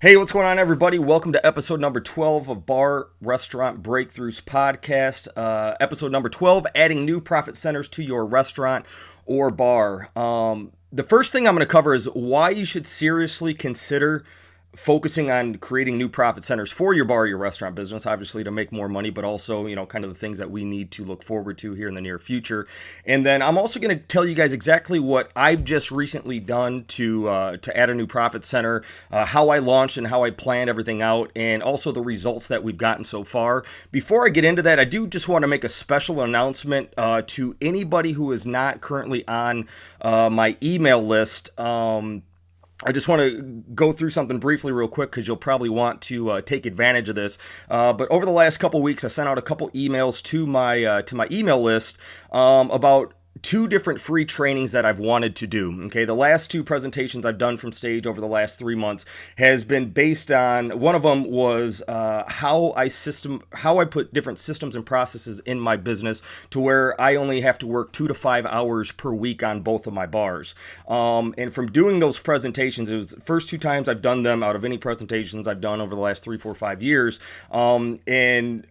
Hey, what's going on, everybody? Welcome to episode number 12 of Bar Restaurant Breakthroughs podcast. Episode number 12, adding new profit centers to your restaurant or bar. The first thing I'm going to cover is why you should seriously consider focusing on creating new profit centers for your bar or your restaurant business, obviously to make more money, but also, kind of the things that we need to look forward to here in the near future. And then I'm also going to tell you guys exactly what I've just recently done to add a new profit center, how I launched and how I planned everything out, and also the results that we've gotten so far. Before I get into that, I do just want to make a special announcement to anybody who is not currently on my email list. I just want to go through something briefly real quick because you'll probably want to take advantage of this. But over the last couple weeks, I sent out a couple emails to my email list about two different free trainings that I've wanted to do. Okay, the last two presentations I've done from stage over the last 3 months has been based on, one of them was how I put different systems and processes in my business to where I only have to work 2 to 5 hours per week on both of my bars. And from doing those presentations, it was the first two times I've done them out of any presentations I've done over the last 3, 4, 5 years. And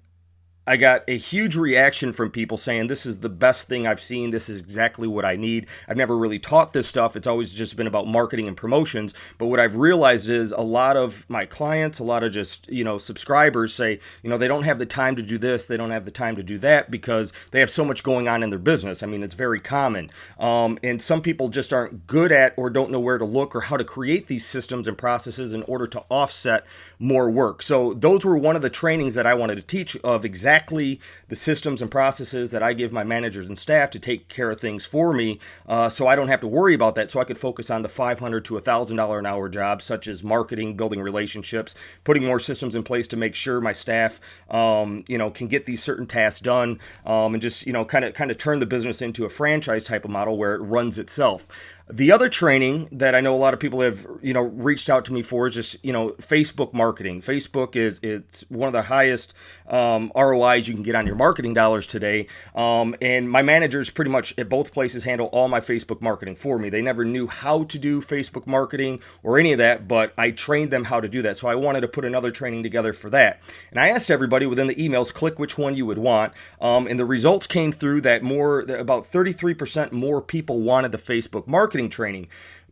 I got a huge reaction from people saying, this is the best thing I've seen. This is exactly what I need. I've never really taught this stuff. It's always just been about marketing and promotions. But what I've realized is a lot of my clients, a lot of just, subscribers say, they don't have the time to do this. They don't have the time to do that because they have so much going on in their business. I mean, it's very common. And some people just aren't good at or don't know where to look or how to create these systems and processes in order to offset more work. So those were one of the trainings that I wanted to teach of exactly the systems and processes that I give my managers and staff to take care of things for me, so I don't have to worry about that, so I could focus on the $500 to $1,000 an hour jobs, such as marketing, building relationships, putting more systems in place to make sure my staff can get these certain tasks done, and just kind of turn the business into a franchise type of model where it runs itself. The other training that I know a lot of people have, reached out to me for is just, Facebook marketing. Facebook it's one of the highest ROIs you can get on your marketing dollars today. And my managers pretty much at both places handle all my Facebook marketing for me. They never knew how to do Facebook marketing or any of that, but I trained them how to do that. So I wanted to put another training together for that. And I asked everybody within the emails, click which one you would want. And the results came through that about 33% more people wanted the Facebook marketing training.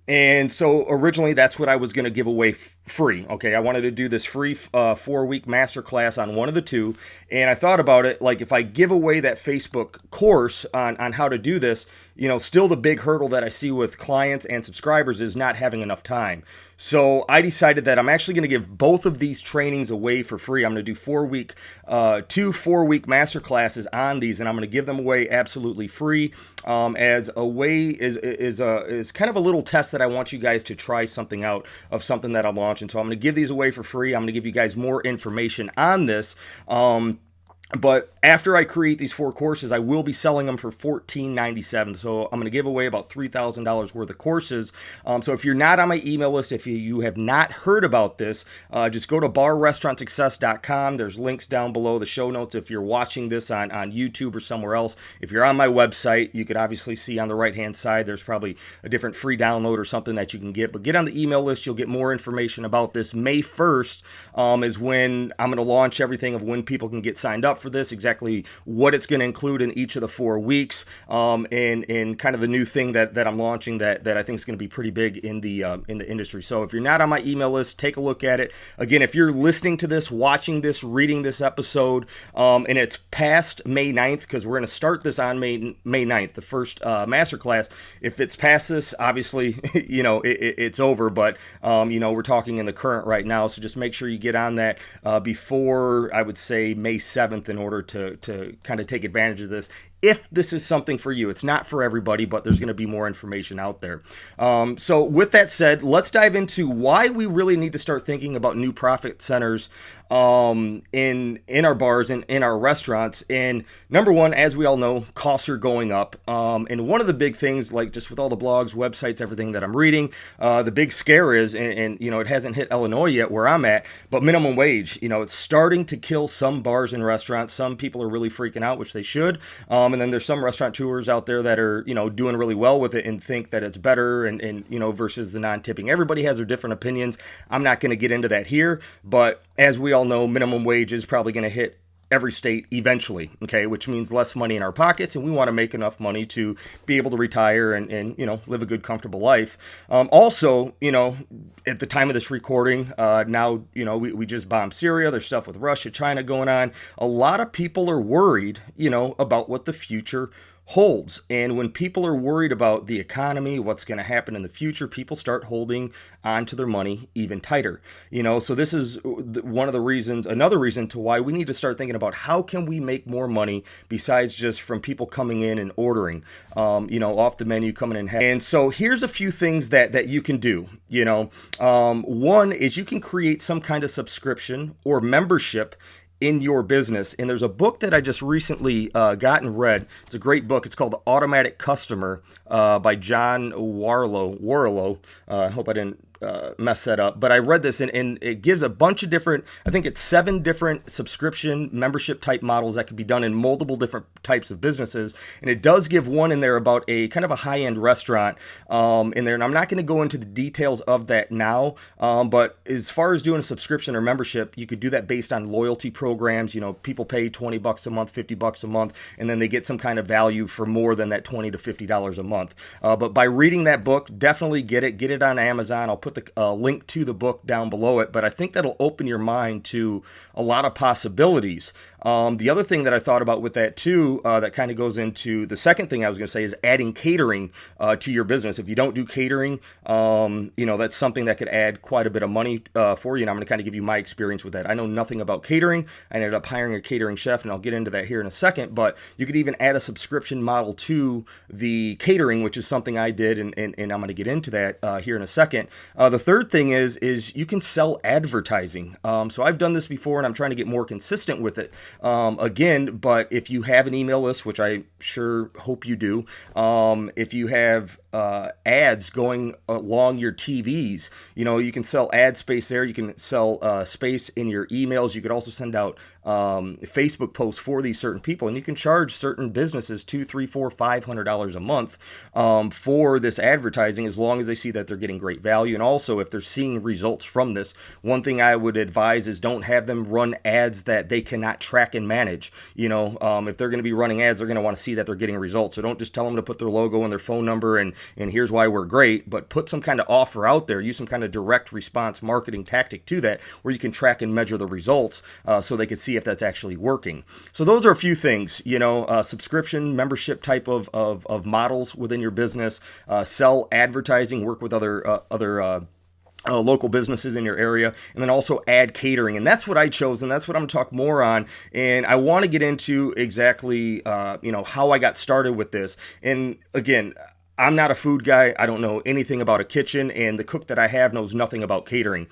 And so originally that's what I was going to give away free. Okay, I wanted to do this free 4-week masterclass on one of the two. And I thought about it, like if I give away that Facebook course on how to do this, still the big hurdle that I see with clients and subscribers is not having enough time. So I decided that I'm actually going to give both of these trainings away for free. I'm going to do 2 4-week masterclasses on these, and I'm going to give them away absolutely free as a way, is kind of a little test that I want you guys to try something out of something that I'm launching. So I'm going to give these away for free. I'm going to give you guys more information on this. But after I create these 4 courses, I will be selling them for $14.97. So I'm going to give away about $3,000 worth of courses. So if you're not on my email list, if you have not heard about this, just go to barrestaurantsuccess.com. There's links down below the show notes. If you're watching this on YouTube or somewhere else, if you're on my website, you could obviously see on the right-hand side, there's probably a different free download or something that you can get. But get on the email list. You'll get more information about this. May 1st is when I'm going to launch everything of when people can get signed up for this, exactly what it's going to include in each of the 4 weeks, and kind of the new thing that I'm launching that I think is going to be pretty big in the industry. So if you're not on my email list, take a look at it. Again, if you're listening to this, watching this, reading this episode, and it's past May 9th, because we're going to start this on May 9th, the first masterclass. If it's past this, obviously, it's over, but we're talking in the current right now. So just make sure you get on that before, I would say, May 7th, in order to kind of take advantage of this. If this is something for you. It's not for everybody, but there's going to be more information out there. So with that said, let's dive into why we really need to start thinking about new profit centers in our bars and in our restaurants. And number one, as we all know, costs are going up. And one of the big things, like just with all the blogs, websites, everything that I'm reading, the big scare is, and it hasn't hit Illinois yet where I'm at, but minimum wage. It's starting to kill some bars and restaurants. Some people are really freaking out, which they should. And then there's some restaurateurs out there that are, doing really well with it and think that it's better and versus the non-tipping. Everybody has their different opinions. I'm not going to get into that here, but as we all know, minimum wage is probably going to hit every state eventually, okay, which means less money in our pockets, and we want to make enough money to be able to retire and live a good, comfortable life. Also, at the time of this recording, now, we just bombed Syria. There's stuff with Russia, China going on. A lot of people are worried, about what the future holds. And when people are worried about the economy, what's going to happen in the future, people start holding onto their money even tighter. So this is one of the reasons, another reason to why we need to start thinking about how can we make more money besides just from people coming in and ordering, off the menu, coming in. And so here's a few things that you can do. One is you can create some kind of subscription or membership in your business. And there's a book that I just recently got and read. It's a great book. It's called The Automatic Customer by John Warlow. I hope I didn't mess that up. But I read this and it gives a bunch of different, I think it's 7 different subscription membership type models that could be done in multiple different types of businesses. And it does give one in there about a kind of a high-end restaurant in there. And I'm not going to go into the details of that now. But as far as doing a subscription or membership, you could do that based on loyalty programs. People pay $20 a month, $50 a month, and then they get some kind of value for more than that $20 to $50 a month. But by reading that book, definitely get it on Amazon. I'll put the link to the book down below it, but I think that'll open your mind to a lot of possibilities. The other thing that I thought about with that too, that kind of goes into the second thing I was going to say is adding catering to your business. If you don't do catering, that's something that could add quite a bit of money for you. And I'm going to kind of give you my experience with that. I know nothing about catering. I ended up hiring a catering chef, and I'll get into that here in a second. But you could even add a subscription model to the catering, which is something I did, and I'm going to get into that here in a second. The third thing is you can sell advertising. So I've done this before, and I'm trying to get more consistent with it. Again, but if you have an email list, which I sure hope you do, if you have ads going along your TVs, you can sell ad space there. You can sell space in your emails. You could also send out Facebook posts for these certain people, and you can charge certain businesses $200, $300, $400, $500 a month for this advertising, as long as they see that they're getting great value. And also, if they're seeing results from this, one thing I would advise is don't have them run ads that they cannot track and manage. If they're going to be running ads, they're going to want to see that they're getting results. So don't just tell them to put their logo and their phone number and here's why we're great, but put some kind of offer out there. Use some kind of direct response marketing tactic to that, where you can track and measure the results so they can see if that's actually working. So those are a few things, subscription, membership type of models within your business, sell advertising, work with other local businesses in your area, and then also add catering. And that's what I chose, and that's what I'm going to talk more on. And I want to get into exactly, how I got started with this. And again, I'm not a food guy. I don't know anything about a kitchen, and the cook that I have knows nothing about catering.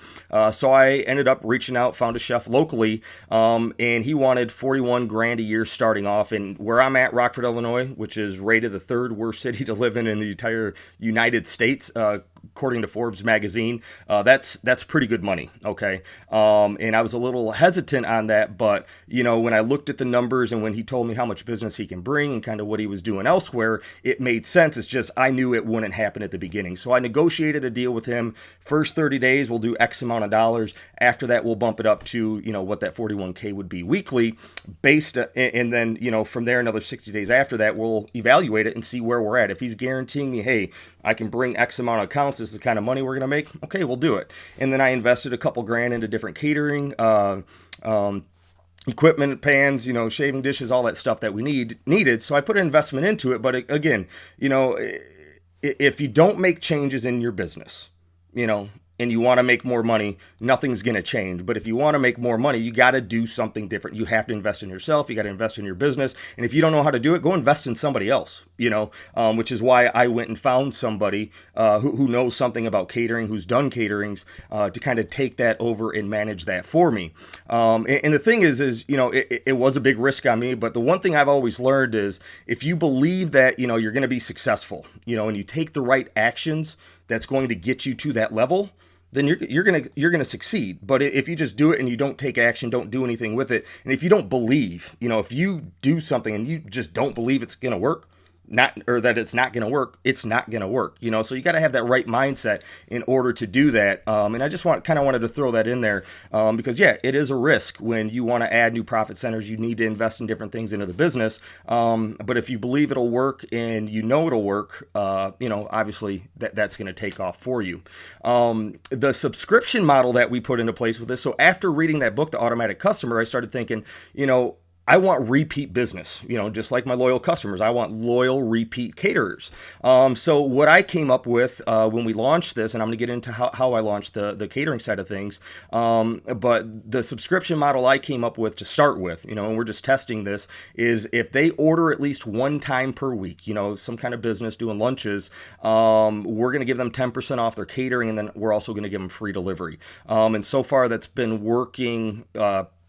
So I ended up reaching out, found a chef locally, and he wanted $41,000 a year starting off. And where I'm at, Rockford, Illinois, which is rated the 3rd worst city to live in the entire United States, according to Forbes magazine, that's pretty good money. Okay. And I was a little hesitant on that, but when I looked at the numbers and when he told me how much business he can bring and kind of what he was doing elsewhere, it made sense. It's just, I knew it wouldn't happen at the beginning. So I negotiated a deal with him. First 30 days, we'll do X amount of dollars. After that, we'll bump it up to, what that $41,000 would be weekly and then, from there, another 60 days after that, we'll evaluate it and see where we're at. If he's guaranteeing me, hey, I can bring X amount of accounts, this is the kind of money we're going to make, okay, we'll do it. And then I invested a couple grand into different catering, equipment, pans, shaving dishes, all that stuff that we needed. So I put an investment into it. But again, if you don't make changes in your business, and you want to make more money, nothing's going to change. But if you want to make more money, you got to do something different. You have to invest in yourself. You got to invest in your business. And if you don't know how to do it, go invest in somebody else, which is why I went and found somebody who knows something about catering, who's done caterings, to kind of take that over and manage that for me. And the thing is it was a big risk on me. But the one thing I've always learned is if you believe that, you're going to be successful, and you take the right actions that's going to get you to that level, then you're gonna succeed. But if you just do it and you don't take action, don't do anything with it, and if you don't believe, if you do something and you just don't believe it's gonna work, not or that it's not going to work, it's not going to work. So you got to have that right mindset in order to do that. And I just wanted to throw that in there, because yeah, it is a risk when you want to add new profit centers. You need to invest in different things into the business. But if you believe it'll work and it'll work, obviously that's going to take off for you. The subscription model that we put into place with this. So after reading that book, The Automatic Customer, I started thinking, I want repeat business, just like my loyal customers. I want loyal repeat caterers. So what I came up with when we launched this, and I'm going to get into how I launched the catering side of things, but the subscription model I came up with to start with, and we're just testing this, is if they order at least one time per week, some kind of business doing lunches, we're going to give them 10% off their catering, and then we're also going to give them free delivery. And so far that's been working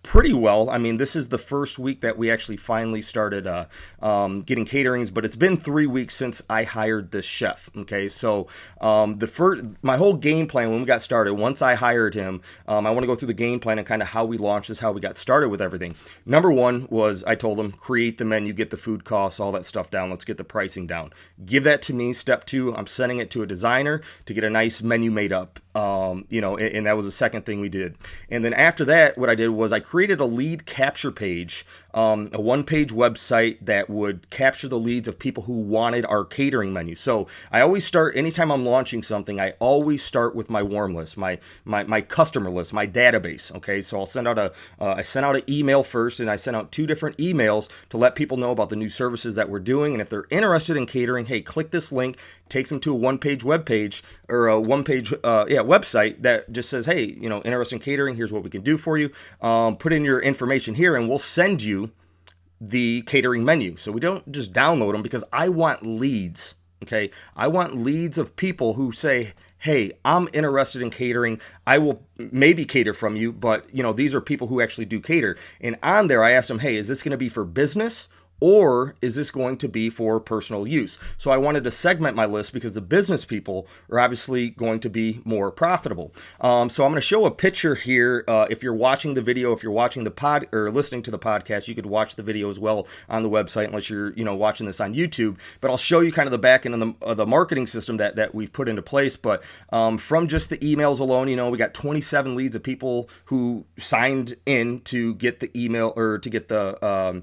pretty well. I mean, this is the first week that we actually finally started getting caterings, but it's been 3 weeks since I hired this chef. Okay, so my whole game plan when we got started, once I hired him, I want to go through the game plan and kind of how we launched this, how we got started with everything. Number one was I told him, create the menu, get the food costs, all that stuff down. Let's get the pricing down. Give that to me. Step two, I'm sending it to a designer to get a nice menu made up. And that was the second thing we did. And then after that, what I did was I created a lead capture page, a one-page website that would capture the leads of people who wanted our catering menu. So I always start, anytime I'm launching something, I always start with my warm list, my customer list, my database. Okay, so I sent out an email first, and I sent out 2 different emails to let people know about the new services that we're doing. And if they're interested in catering, hey, click this link, takes them to a one-page web page, or a one-page website that just says, hey, interested in catering, here's what we can do for you. Put in your information here and we'll send you the catering menu. So we don't just download them, because I want leads. Okay, I want leads of people who say, hey, I'm interested in catering. I will maybe cater from you, but these are people who actually do cater. And on there, I asked them, hey, is this going to be for business, or is this going to be for personal use? So I wanted to segment my list, because the business people are obviously going to be more profitable. So I'm going to show a picture here. If you're watching the video, if you're watching the pod or listening to the podcast, you could watch the video as well on the website, unless you're watching this on YouTube. But I'll show you kind of the back end of the marketing system that we've put into place. But from just the emails alone, we got 27 leads of people who signed in to get the email, or to get the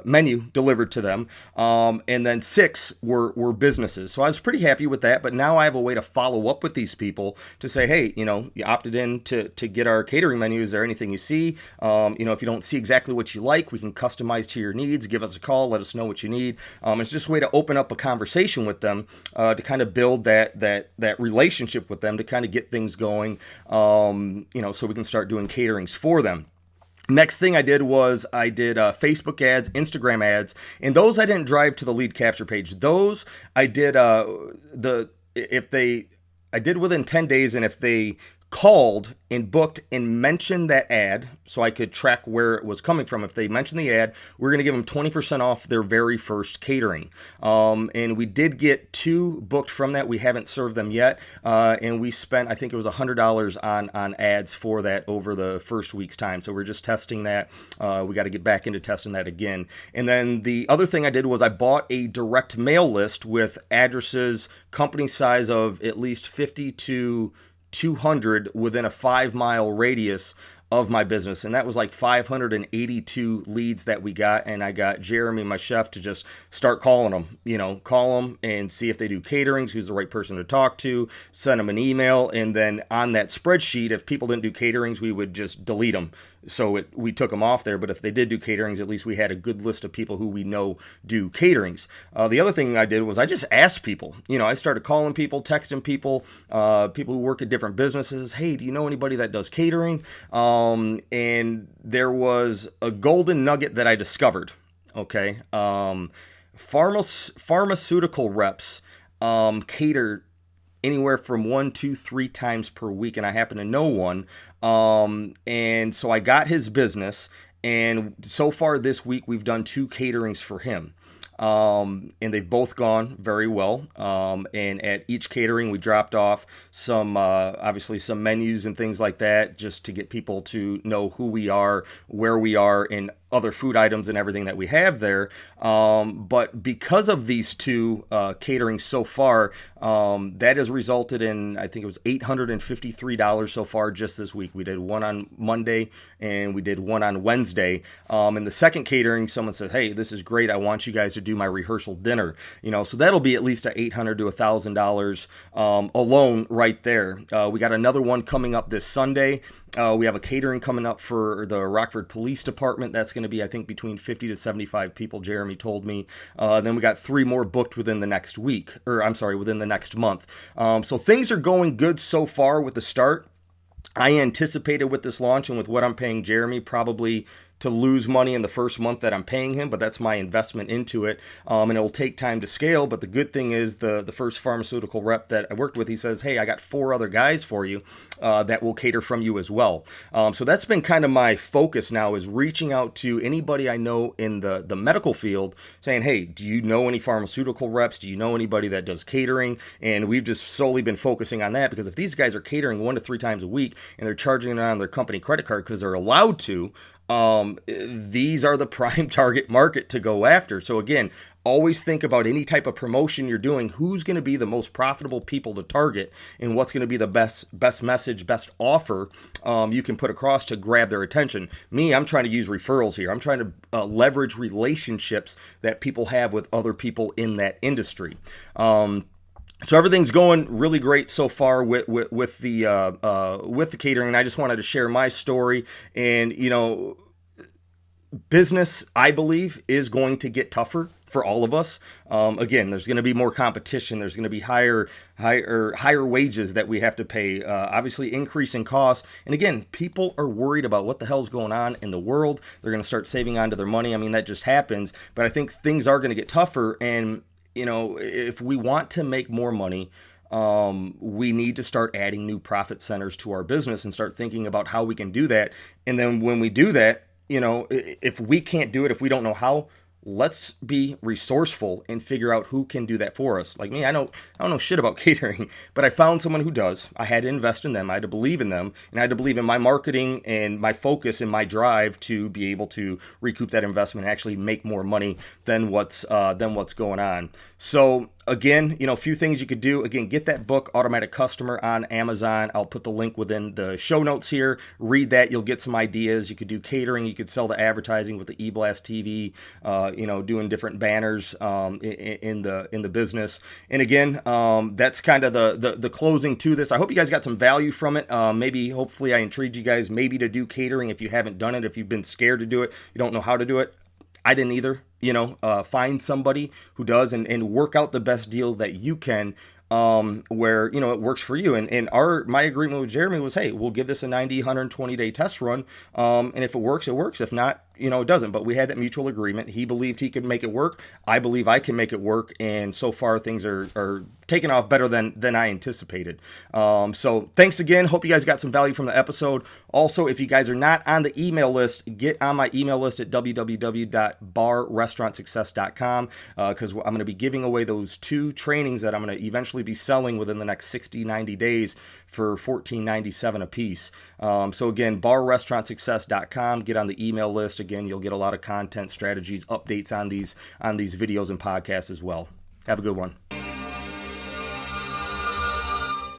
menu delivered to them, and then 6 were businesses. So I was pretty happy with that. But now I have a way to follow up with these people to say, hey, you opted in to get our catering menu. Is there anything you see? If you don't see exactly what you like, we can customize to your needs. Give us a call. Let us know what you need. It's just a way to open up a conversation with them, to kind of build that relationship with them, to kind of get things going, so we can start doing caterings for them. Next thing I did was I did Facebook ads, Instagram ads, and those I didn't drive to the lead capture page. Those I did I did within 10 days, and if they called and booked and mentioned that ad, so I could track where it was coming from. If they mentioned the ad, we're going to give them 20% off their very first catering. And we did get 2 booked from that. We haven't served them yet. And we spent, I think it was $100 on ads for that over the first week's time. So we're just testing that. We got to get back into testing that again. And then the other thing I did was I bought a direct mail list with addresses, company size of at least 50 to 200 within a 5-mile radius of my business. And that was like 582 leads that we got. And I got Jeremy, my chef, to just start calling them, call them and see if they do caterings, who's the right person to talk to, send them an email. And then on that spreadsheet, if people didn't do caterings, we would just delete them. So we took them off there. But if they did do caterings, at least we had a good list of people who we know do caterings. The other thing I did was I just asked people. I started calling people, texting people, people who work at different businesses. Hey, do you know anybody that does catering? And there was a golden nugget that I discovered. Okay. Pharmaceutical reps cater anywhere from 1, 2, 3 times per week, and I happen to know one. And so I got his business, and so far this week we've done 2 caterings for him. and they've both gone very well. And at each catering, we dropped off some, obviously, some menus and things like that, just to get people to know who we are, where we are, and other food items and everything that we have there. But because of these two catering so far, that has resulted in, I think it was $853 so far just this week. We did one on Monday and we did one on Wednesday. And the second catering, someone said, "Hey, this is great. I want you guys to do my rehearsal dinner." So that'll be at least $800 to $1,000 alone right there. We got another one coming up this Sunday. We have a catering coming up for the Rockford Police Department. That's going to be, I think, between 50 to 75 people, Jeremy told me. Then we got 3 more booked within the next week, or I'm sorry, within the next month. So things are going good so far with the start. I anticipated with this launch and with what I'm paying Jeremy probably to lose money in the first month that I'm paying him, but that's my investment into it. And it'll take time to scale. But the good thing is the first pharmaceutical rep that I worked with, he says, "Hey, I got 4 other guys for you that will cater from you as well." So that's been kind of my focus now, is reaching out to anybody I know in the medical field saying, "Hey, do you know any pharmaceutical reps? Do you know anybody that does catering?" And we've just solely been focusing on that, because if these guys are catering 1 to 3 times a week and they're charging it on their company credit card because they're allowed to, these are the prime target market to go after. So again, always think about any type of promotion you're doing, who's going to be the most profitable people to target and what's going to be the best message, best offer you can put across to grab their attention. Me, I'm trying to use referrals here. I'm trying to leverage relationships that people have with other people in that industry. So everything's going really great so far with the catering. And I just wanted to share my story. And business, I believe, is going to get tougher for all of us. Again, there's going to be more competition. There's going to be higher wages that we have to pay. Obviously, increase in costs. And again, people are worried about what the hell's going on in the world. They're going to start saving onto their money. I mean, that just happens. But I think things are going to get tougher. And if we want to make more money, we need to start adding new profit centers to our business and start thinking about how we can do that. And then when we do that, if we can't do it, if we don't know how, let's be resourceful and figure out who can do that for us. Like me, I don't know shit about catering, but I found someone who does. I had to invest in them. I had to believe in them, and I had to believe in my marketing and my focus and my drive to be able to recoup that investment and actually make more money than what's going on. So again, a few things you could do. Again, get that book, Automatic Customer, on Amazon. I'll put the link within the show notes here. Read that. You'll get some ideas. You could do catering. You could sell the advertising with the eBlast TV, doing different banners in the business. And again, that's kind of the closing to this. I hope you guys got some value from it. Hopefully I intrigued you guys maybe to do catering if you haven't done it, if you've been scared to do it, you don't know how to do it. I didn't either. Find somebody who does and work out the best deal that you can, where, it works for you. And my agreement with Jeremy was, hey, we'll give this a 90, 120 day test run. And if it works, it works. If not, it doesn't. But we had that mutual agreement. He believed he could make it work. I believe I can make it work. And so far things are taking off better than I anticipated. So thanks again. Hope you guys got some value from the episode. Also, if you guys are not on the email list, get on my email list at www.barrestaurantsuccess.com, because I'm going to be giving away those 2 trainings that I'm going to eventually be selling within the next 60-90 days for $14.97 a piece. So again, barrestaurantsuccess.com. Get on the email list. Again, you'll get a lot of content, strategies, updates on these videos and podcasts as well. Have a good one.